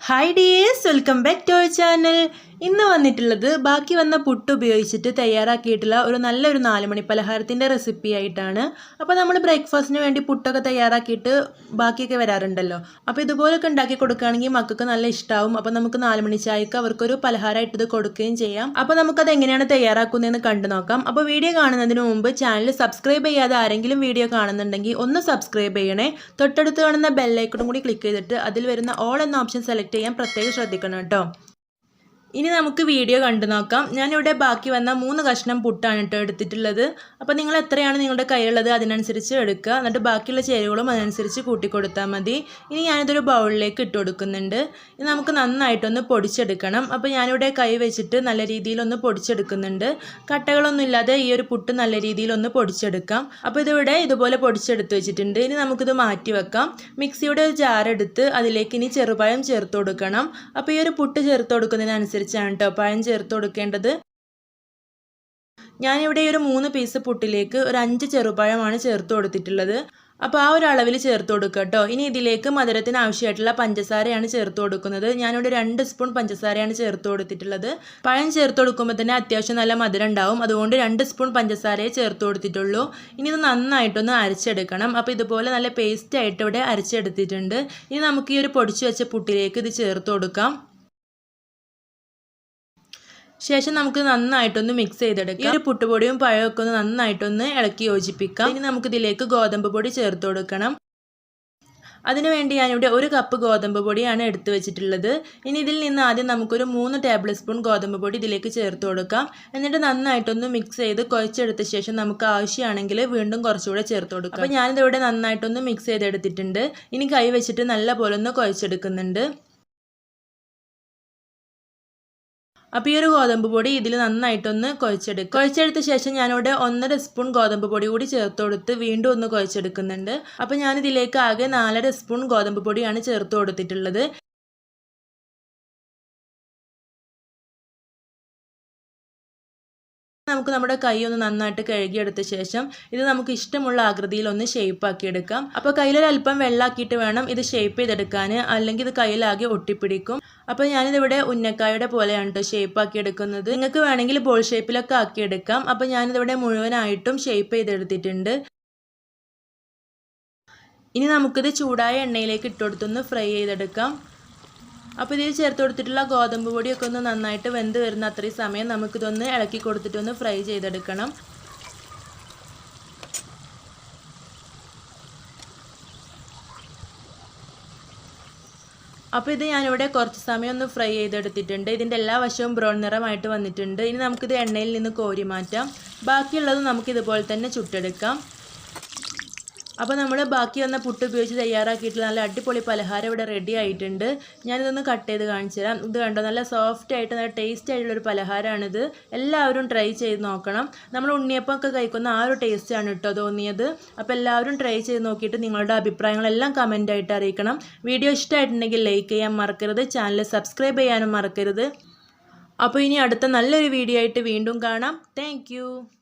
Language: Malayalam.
Hi dears, welcome back to our channel. ഇന്ന് വന്നിട്ടുള്ളത് ബാക്കി വന്ന പുട്ട് ഉപയോഗിച്ചിട്ട് തയ്യാറാക്കിയിട്ടുള്ള ഒരു നല്ലൊരു 4 മണി പലഹാരത്തിന്റെ റെസിപ്പി ആയിട്ടാണ്. അപ്പോൾ നമ്മൾ ബ്രേക്ക്ഫാസ്റ്റിന് വേണ്ടി പുട്ടൊക്കെ തയ്യാറാക്കിയിട്ട് ബാക്കിയൊക്കെ വരാറുണ്ടല്ലോ. അപ്പോൾ ഇതുപോലൊക്കെ ഉണ്ടാക്കി കൊടുക്കുകയാണെങ്കിൽ മക്കൾക്ക് നല്ല ഇഷ്ടാവും. അപ്പോൾ നമുക്ക് 4 മണി ചായക്ക് അവർക്കൊരു പലഹാരമായിട്ട് ഇത് കൊടുക്കുകയും ചെയ്യാം. അപ്പോൾ നമുക്കത് എങ്ങനെയാണ് തയ്യാറാക്കുന്നതെന്ന് കണ്ടു നോക്കാം. അപ്പോൾ വീഡിയോ കാണുന്നതിന് മുമ്പ് ചാനൽ സബ്സ്ക്രൈബ് ചെയ്യാതെ ആരെങ്കിലും വീഡിയോ കാണുന്നുണ്ടെങ്കിൽ ഒന്ന് സബ്സ്ക്രൈബ് ചെയ്യണേ. തൊട്ടടുത്ത് കാണുന്ന ബെൽ ഐക്കണും കൂടി ക്ലിക്ക് ചെയ്തിട്ട് അതിൽ വരുന്ന ഓൾ എന്ന ഓപ്ഷൻ സെലക്ട് ചെയ്യാൻ പ്രത്യേകം ശ്രദ്ധിക്കണം കേട്ടോ. ഇനി നമുക്ക് വീഡിയോ കണ്ടു നോക്കാം. ഞാനിവിടെ ബാക്കി വന്ന 3 കഷ്ണം പുട്ടാണ് കേട്ടോ എടുത്തിട്ടുള്ളത്. അപ്പോൾ നിങ്ങൾ എത്രയാണ് നിങ്ങളുടെ കയ്യിലുള്ളത് അതിനനുസരിച്ച് എടുക്കുക. എന്നിട്ട് ബാക്കിയുള്ള ചേരുവകളും അതിനനുസരിച്ച് കൂട്ടിക്കൊടുത്താൽ മതി. ഇനി ഞാനിതൊരു ബൗളിലേക്ക് ഇട്ട് കൊടുക്കുന്നുണ്ട്. ഇനി നമുക്ക് നന്നായിട്ടൊന്ന് പൊടിച്ചെടുക്കണം. അപ്പോൾ ഞാനിവിടെ കൈ വെച്ചിട്ട് നല്ല രീതിയിലൊന്ന് പൊടിച്ചെടുക്കുന്നുണ്ട്. കട്ടകളൊന്നും ഇല്ലാതെ ഈ ഒരു പുട്ട് നല്ല രീതിയിലൊന്ന് പൊടിച്ചെടുക്കാം. അപ്പോൾ ഇതിവിടെ ഇതുപോലെ പൊടിച്ചെടുത്ത് വെച്ചിട്ടുണ്ട്. ഇനി നമുക്കിത് മാറ്റി വെക്കാം. മിക്സിയുടെ ഒരു ജാറെടുത്ത് അതിലേക്ക് ഇനി ചെറുപഴം ചേർത്ത് കൊടുക്കണം. അപ്പോൾ ഈ ഒരു പുട്ട് ചേർത്ത് കൊടുക്കുന്നതിനനുസരിച്ച് പഴം ചേർത്ത് കൊടുക്കേണ്ടത്. ഞാനിവിടെ ഒരു 3 പീസ് പുട്ടിലേക്ക് ഒരു 5 ചെറുപഴമാണ് ചേർത്ത് കൊടുത്തിട്ടുള്ളത്. അപ്പോൾ ആ ഒരു അളവിൽ ചേർത്ത് കൊടുക്കുക കേട്ടോ. ഇനി ഇതിലേക്ക് മധുരത്തിന് ആവശ്യമായിട്ടുള്ള പഞ്ചസാരയാണ് ചേർത്ത് കൊടുക്കുന്നത്. ഞാനിവിടെ 2 സ്പൂൺ പഞ്ചസാരയാണ് ചേർത്ത് കൊടുത്തിട്ടുള്ളത്. പഴം ചേർത്ത് കൊടുക്കുമ്പോൾ തന്നെ അത്യാവശ്യം നല്ല മധുരം ഉണ്ടാവും. അതുകൊണ്ട് 2 സ്പൂൺ പഞ്ചസാരയെ ചേർത്ത് കൊടുത്തിട്ടുള്ളൂ. ഇനി ഇത് നന്നായിട്ടൊന്ന് അരച്ചെടുക്കണം. അപ്പോൾ ഇതുപോലെ നല്ല പേസ്റ്റ് ആയിട്ട് ഇവിടെ അരച്ചെടുത്തിട്ടുണ്ട്. ഇനി നമുക്ക് ഈ ഒരു പൊടിച്ചു വെച്ച പുട്ടിലേക്ക് ഇത് ചേർത്ത് കൊടുക്കാം. ശേഷം നമുക്ക് നന്നായിട്ടൊന്ന് മിക്സ് ചെയ്തെടുക്കാം. ഈ ഒരു പുട്ടുപൊടിയും പഴമൊക്കെ ഒന്ന് നന്നായിട്ടൊന്ന് ഇളക്കി യോജിപ്പിക്കാം. ഇനി നമുക്കിതിലേക്ക് ഗോതമ്പ് പൊടി ചേർത്ത് കൊടുക്കണം. അതിനുവേണ്ടി ഞാനിവിടെ 1 കപ്പ് ഗോതമ്പ് പൊടിയാണ് എടുത്തു വെച്ചിട്ടുള്ളത്. ഇനി ഇതിൽ നിന്ന് ആദ്യം നമുക്കൊരു 3 ടേബിൾ സ്പൂൺ ഗോതമ്പ് പൊടി ഇതിലേക്ക് ചേർത്ത് കൊടുക്കാം. എന്നിട്ട് നന്നായിട്ടൊന്ന് മിക്സ് ചെയ്ത് കുഴച്ചെടുത്ത ശേഷം നമുക്ക് ആവശ്യമാണെങ്കിൽ വീണ്ടും കുറച്ചുകൂടെ ചേർത്ത് കൊടുക്കാം. അപ്പോൾ ഞാനിതിവിടെ നന്നായിട്ടൊന്ന് മിക്സ് ചെയ്തെടുത്തിട്ടുണ്ട്. ഇനി കൈ വെച്ചിട്ട് നല്ല പോലെ ഒന്ന് കുഴച്ചെടുക്കുന്നുണ്ട്. അപ്പോൾ ഈ ഒരു ഗോതമ്പ് പൊടി ഇതിൽ നന്നായിട്ടൊന്ന് കുഴച്ചെടുക്കുക. കുഴച്ചെടുത്ത ശേഷം ഞാനിവിടെ 1.5 സ്പൂൺ ഗോതമ്പ് പൊടി കൂടി ചേർത്ത് കൊടുത്ത് വീണ്ടും ഒന്ന് കുഴച്ചെടുക്കുന്നുണ്ട്. അപ്പോൾ ഞാനിതിലേക്ക് ആകെ 4.5 സ്പൂൺ ഗോതമ്പ് പൊടിയാണ് ചേർത്ത് കൊടുത്തിട്ടുള്ളത്. നമുക്ക് നമ്മുടെ കൈ ഒന്ന് നന്നായിട്ട് കഴുകിയെടുത്ത ശേഷം ഇത് നമുക്ക് ഇഷ്ടമുള്ള ആകൃതിയിൽ ഒന്ന് ഷേപ്പ് ആക്കി എടുക്കാം. അപ്പോൾ കയ്യിലൊരല്പം വെള്ളമാക്കിയിട്ട് വേണം ഇത് ഷേപ്പ് ചെയ്തെടുക്കാൻ, അല്ലെങ്കിൽ ഇത് കയ്യിലാകെ ഒട്ടിപ്പിടിക്കും. അപ്പോൾ ഞാനിതിവിടെ ഉന്നക്കായുടെ പോലെയാണ് കേട്ടോ ഷേപ്പ് ആക്കി എടുക്കുന്നത്. നിങ്ങൾക്ക് വേണമെങ്കിൽ ബോൾ ഷേപ്പിലൊക്കെ ആക്കിയെടുക്കാം. അപ്പോൾ ഞാനിതിവിടെ മുഴുവനായിട്ടും ഷേപ്പ് ചെയ്തെടുത്തിട്ടുണ്ട്. ഇനി നമുക്കിത് ചൂടായ എണ്ണയിലേക്ക് ഇട്ടുകൊടുത്തൊന്ന് ഫ്രൈ ചെയ്തെടുക്കാം. അപ്പോൾ ഇതിൽ ചേർത്ത് കൊടുത്തിട്ടുള്ള ഗോതമ്പ് പൊടിയൊക്കെ ഒന്ന് നന്നായിട്ട് വെന്ത് വരുന്ന അത്രയും സമയം നമുക്കിതൊന്ന് ഇളക്കി കൊടുത്തിട്ടൊന്ന് ഫ്രൈ ചെയ്തെടുക്കണം. അപ്പോൾ ഇത് ഞാനിവിടെ കുറച്ച് സമയം ഒന്ന് ഫ്രൈ ചെയ്തെടുത്തിട്ടുണ്ട്. ഇതിൻ്റെ എല്ലാ വശവും ബ്രൗൺ നിറമായിട്ട് വന്നിട്ടുണ്ട്. ഇനി നമുക്കിത് എണ്ണയിൽ നിന്ന് കോരി മാറ്റാം. ബാക്കിയുള്ളത് നമുക്കിതുപോലെ തന്നെ ചുട്ടെടുക്കാം. അപ്പോൾ നമ്മൾ ബാക്കി വന്ന പുട്ട് ഉപയോഗിച്ച് തയ്യാറാക്കിയിട്ടുള്ള നല്ല അടിപൊളി പലഹാരം ഇവിടെ റെഡി ആയിട്ടുണ്ട്. ഞാനിതൊന്ന് കട്ട് ചെയ്ത് കാണിച്ചു തരാം. ഇത് കണ്ടോ, നല്ല സോഫ്റ്റ് ആയിട്ട് നല്ല ടേസ്റ്റ് ആയിട്ടുള്ളൊരു പലഹാരമാണിത്. എല്ലാവരും ട്രൈ ചെയ്ത് നോക്കണം. നമ്മൾ ഉണ്ണിയപ്പമൊക്കെ കഴിക്കുന്ന ആ ഒരു ടേസ്റ്റാണ് കേട്ടോ തോന്നിയത്. അപ്പോൾ എല്ലാവരും ട്രൈ ചെയ്ത് നോക്കിയിട്ട് നിങ്ങളുടെ അഭിപ്രായങ്ങളെല്ലാം കമൻ്റായിട്ട് അറിയിക്കണം. വീഡിയോ ഇഷ്ടമായിട്ടുണ്ടെങ്കിൽ ലൈക്ക് ചെയ്യാൻ മറക്കരുത്. ചാനൽ സബ്സ്ക്രൈബ് ചെയ്യാനും മറക്കരുത്. അപ്പോൾ ഇനി അടുത്ത നല്ലൊരു വീഡിയോ ആയിട്ട് വീണ്ടും കാണാം. താങ്ക്